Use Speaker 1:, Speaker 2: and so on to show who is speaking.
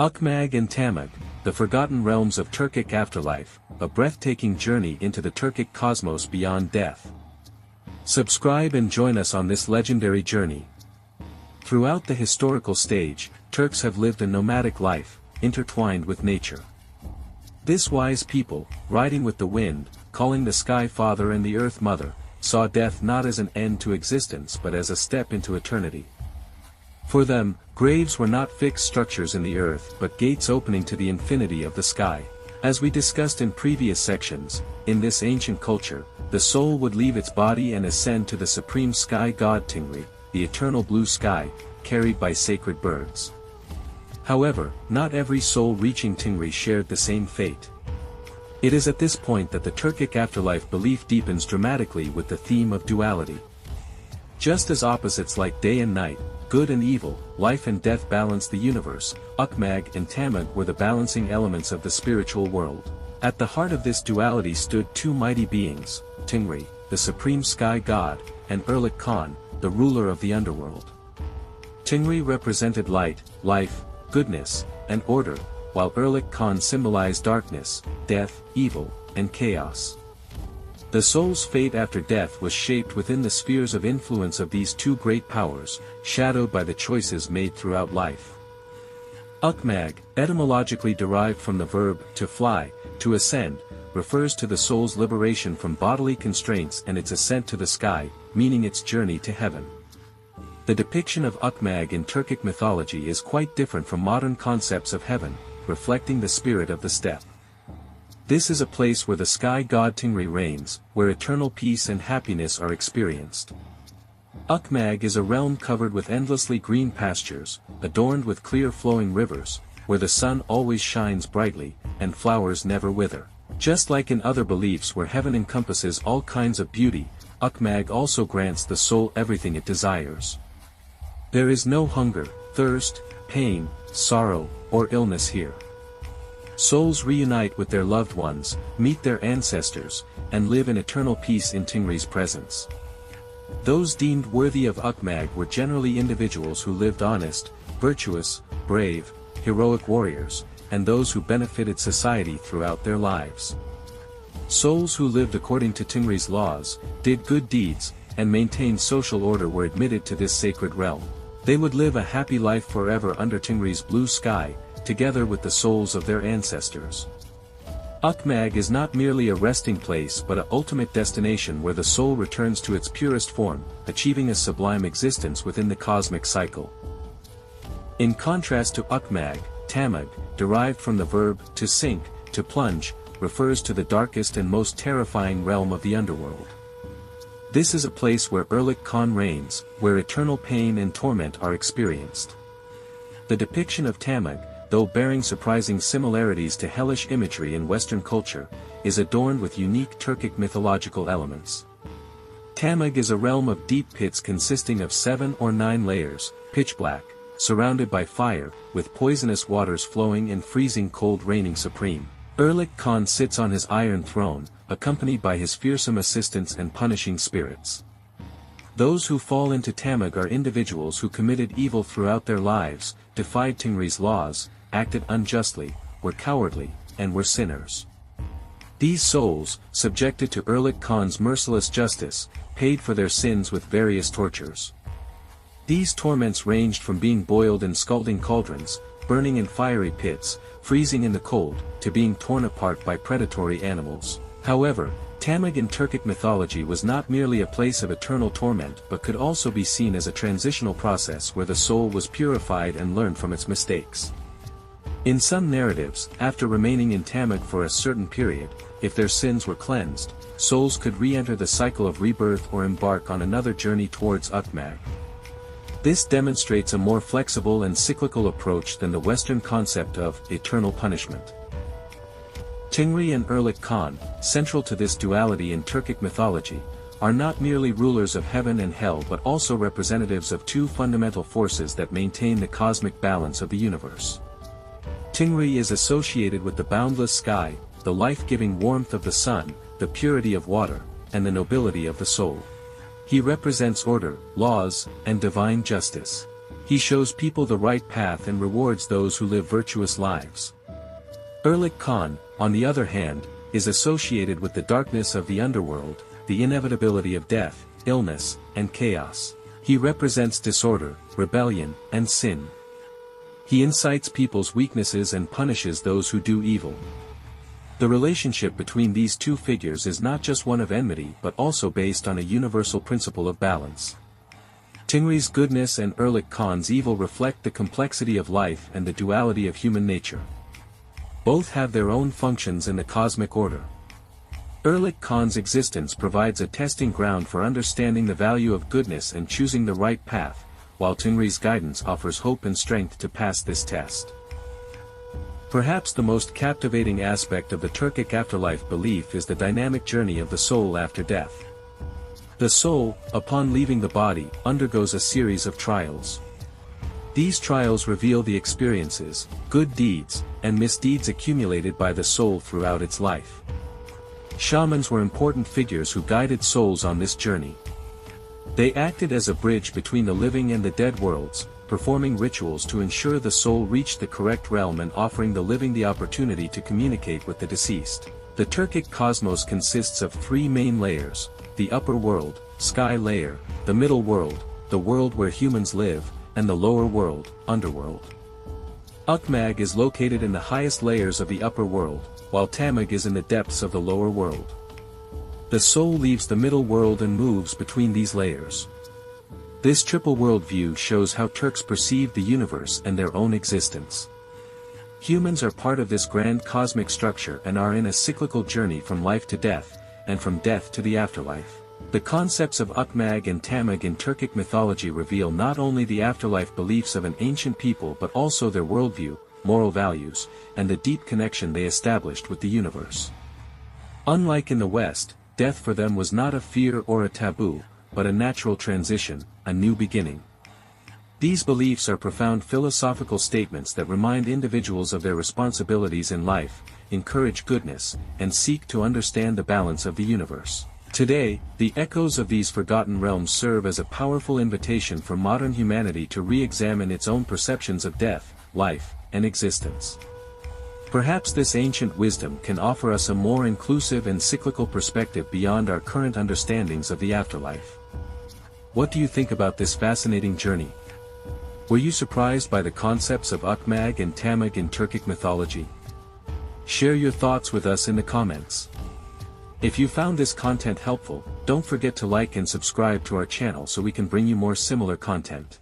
Speaker 1: Ukmag and Tamag, the forgotten realms of Turkic afterlife, a breathtaking journey into the Turkic cosmos beyond death. Subscribe and join us on this legendary journey. Throughout the historical stage, Turks have lived a nomadic life, intertwined with nature. This wise people, riding with the wind, calling the sky father and the earth mother, saw death not as an end to existence but as a step into eternity. For them, graves were not fixed structures in the earth but gates opening to the infinity of the sky. As we discussed in previous sections, in this ancient culture, the soul would leave its body and ascend to the supreme sky god Tingri, the eternal blue sky, carried by sacred birds. However, not every soul reaching Tingri shared the same fate. It is at this point that the Turkic afterlife belief deepens dramatically with the theme of duality. Just as opposites like day and night, good and evil, life and death balance the universe, Ukmag and Tamag were the balancing elements of the spiritual world. At the heart of this duality stood two mighty beings, Tingri, the supreme sky god, and Erlik Khan, the ruler of the underworld. Tingri represented light, life, goodness, and order, while Erlik Khan symbolized darkness, death, evil, and chaos. The soul's fate after death was shaped within the spheres of influence of these two great powers, shadowed by the choices made throughout life. Ukmag, etymologically derived from the verb to fly, to ascend, refers to the soul's liberation from bodily constraints and its ascent to the sky, meaning its journey to heaven. The depiction of Ukmag in Turkic mythology is quite different from modern concepts of heaven, reflecting the spirit of the steppe. This is a place where the sky god Tingri reigns, where eternal peace and happiness are experienced. Ukmag is a realm covered with endlessly green pastures, adorned with clear flowing rivers, where the sun always shines brightly, and flowers never wither. Just like in other beliefs where heaven encompasses all kinds of beauty, Ukmag also grants the soul everything it desires. There is no hunger, thirst, pain, sorrow, or illness here. Souls reunite with their loved ones, meet their ancestors, and live in eternal peace in Tingri's presence. Those deemed worthy of Ukmag were generally individuals who lived honest, virtuous, brave, heroic warriors, and those who benefited society throughout their lives. Souls who lived according to Tingri's laws, did good deeds, and maintained social order were admitted to this sacred realm. They would live a happy life forever under Tingri's blue sky, together with the souls of their ancestors. Ukmag is not merely a resting place but an ultimate destination where the soul returns to its purest form, achieving a sublime existence within the cosmic cycle. In contrast to Ukmag, Tamag, derived from the verb to sink, to plunge, refers to the darkest and most terrifying realm of the underworld. This is a place where Erlik Khan reigns, where eternal pain and torment are experienced. The depiction of Tamag, though bearing surprising similarities to hellish imagery in Western culture, is adorned with unique Turkic mythological elements. Tamag is a realm of deep pits consisting of 7 or 9 layers, pitch black, surrounded by fire, with poisonous waters flowing and freezing cold reigning supreme. Erlik Khan sits on his iron throne, accompanied by his fearsome assistants and punishing spirits. Those who fall into Tamag are individuals who committed evil throughout their lives, defied Tingri's laws, acted unjustly, were cowardly, and were sinners. These souls, subjected to Erlik Khan's merciless justice, paid for their sins with various tortures. These torments ranged from being boiled in scalding cauldrons, burning in fiery pits, freezing in the cold, to being torn apart by predatory animals. However, Tamag in Turkic mythology was not merely a place of eternal torment but could also be seen as a transitional process where the soul was purified and learned from its mistakes. In some narratives, after remaining in Tamag for a certain period, if their sins were cleansed, souls could re-enter the cycle of rebirth or embark on another journey towards Ukmag. This demonstrates a more flexible and cyclical approach than the Western concept of eternal punishment. Tingri and Erlik Khan, central to this duality in Turkic mythology, are not merely rulers of heaven and hell but also representatives of two fundamental forces that maintain the cosmic balance of the universe. Tingri is associated with the boundless sky, the life-giving warmth of the sun, the purity of water, and the nobility of the soul. He represents order, laws, and divine justice. He shows people the right path and rewards those who live virtuous lives. Erlik Khan, on the other hand, is associated with the darkness of the underworld, the inevitability of death, illness, and chaos. He represents disorder, rebellion, and sin. He incites people's weaknesses and punishes those who do evil. The relationship between these two figures is not just one of enmity but also based on a universal principle of balance. Tingri's goodness and Erlik Khan's evil reflect the complexity of life and the duality of human nature. Both have their own functions in the cosmic order. Erlik Khan's existence provides a testing ground for understanding the value of goodness and choosing the right path, while Tingri's guidance offers hope and strength to pass this test. Perhaps the most captivating aspect of the Turkic afterlife belief is the dynamic journey of the soul after death. The soul, upon leaving the body, undergoes a series of trials. These trials reveal the experiences, good deeds, and misdeeds accumulated by the soul throughout its life. Shamans were important figures who guided souls on this journey. They acted as a bridge between the living and the dead worlds, performing rituals to ensure the soul reached the correct realm and offering the living the opportunity to communicate with the deceased. The Turkic cosmos consists of three main layers: the upper world, sky layer, the middle world, the world where humans live, and the lower world, underworld. Ukmag is located in the highest layers of the upper world, while Tamag is in the depths of the lower world. The soul leaves the middle world and moves between these layers. This triple worldview shows how Turks perceive the universe and their own existence. Humans are part of this grand cosmic structure and are in a cyclical journey from life to death, and from death to the afterlife. The concepts of Ukmag and Tamag in Turkic mythology reveal not only the afterlife beliefs of an ancient people but also their worldview, moral values, and the deep connection they established with the universe. Unlike in the West, death for them was not a fear or a taboo, but a natural transition, a new beginning. These beliefs are profound philosophical statements that remind individuals of their responsibilities in life, encourage goodness, and seek to understand the balance of the universe. Today, the echoes of these forgotten realms serve as a powerful invitation for modern humanity to re-examine its own perceptions of death, life, and existence. Perhaps this ancient wisdom can offer us a more inclusive and cyclical perspective beyond our current understandings of the afterlife. What do you think about this fascinating journey? Were you surprised by the concepts of Ukmag and Tamag in Turkic mythology? Share your thoughts with us in the comments. If you found this content helpful, don't forget to like and subscribe to our channel so we can bring you more similar content.